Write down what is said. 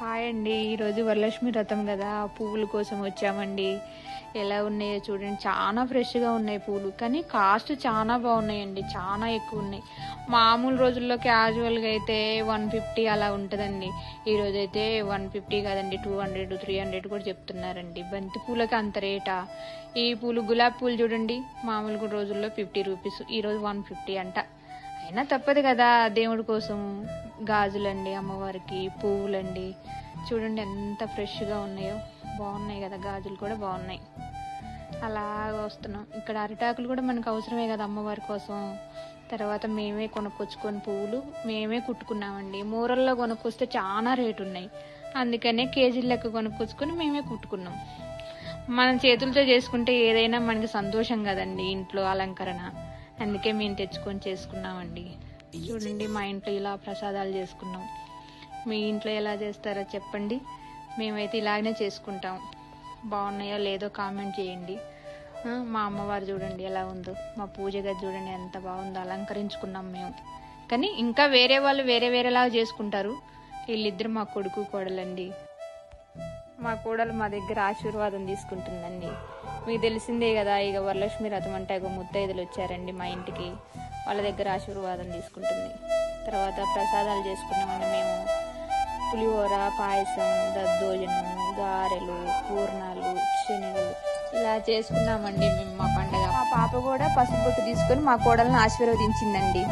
Hi అండి. ఈరోజు వరలక్ష్మి వ్రతం కదా, పువ్వుల కోసం వచ్చామండి. ఎలా ఉన్నాయో చూడండి, చాలా ఫ్రెష్గా ఉన్నాయి పూలు. కానీ కాస్ట్ చాలా బాగున్నాయండి, చాలా ఎక్కువ ఉన్నాయి. మామూలు రోజుల్లో క్యాజువల్గా అయితే 150 అలా ఉంటుందండి. ఈరోజు అయితే 150 కాదండి, 200 300 కూడా చెప్తున్నారండి. బంతి పూలకి అంత రేటా? ఈ పూలు గులాబీ పూలు చూడండి, మామూలు రోజుల్లో 50 రూపీస్, ఈరోజు 150 అంట. అయినా తప్పదు కదా, దేవుడి కోసం. గాజులండి, అమ్మవారికి పువ్వులండి. చూడండి ఎంత ఫ్రెష్గా ఉన్నాయో, బాగున్నాయి కదా, గాజులు కూడా బాగున్నాయి. అలా వస్తున్నాం. ఇక్కడ అరిటాకులు కూడా మనకు అవసరమే కదా అమ్మవారి కోసం. తర్వాత మేమే కొనుక్కొచ్చుకొని పువ్వులు మేమే కుట్టుకున్నామండి. మూరల్లో కొనుక్కొస్తే చాలా రేటు ఉన్నాయి, అందుకనే కేజీల లెక్క కొనుక్కొచ్చుకొని మేమే కుట్టుకున్నాం. మనం చేతులతో చేసుకుంటే ఏదైనా మనకి సంతోషం కదండి, ఇంట్లో అలంకరణ. అందుకే మేము తెచ్చుకొని చేసుకున్నామండి. చూడండి, మా ఇంట్లో ఇలా ప్రసాదాలు చేసుకున్నాం. మీ ఇంట్లో ఎలా చేస్తారో చెప్పండి. మేమైతే ఇలాగనే చేసుకుంటాం. బాగున్నాయో లేదో కామెంట్ చేయండి. మా అమ్మవారు చూడండి ఎలా ఉందో, మా పూజ గది చూడండి ఎంత బాగుందో, అలంకరించుకున్నాం మేము. కానీ ఇంకా వేరే వాళ్ళు వేరేలాగా చేసుకుంటారు. వీళ్ళిద్దరు మా కొడుకు కోడలండి. మా కోడలు మా దగ్గర ఆశీర్వాదం తీసుకుంటుందండి. మీకు తెలిసిందే కదా, ఇక వరలక్ష్మి వ్రతం అంటే ఇక ముత్తైదులు వచ్చారండి మా ఇంటికి, వాళ్ళ దగ్గర ఆశీర్వాదం తీసుకుంటుంది. తర్వాత ప్రసాదాలు చేసుకున్నామండి మేము. పులిహోర, పాయసం, దద్దోజనం, గారెలు, పూర్ణాలు, శనగలు ఇలా చేసుకున్నామండి మేము మా పండగ. మా పాప కూడా పసుపు బొట్టు తీసుకొని మా కోడలను ఆశీర్వదించిందండి.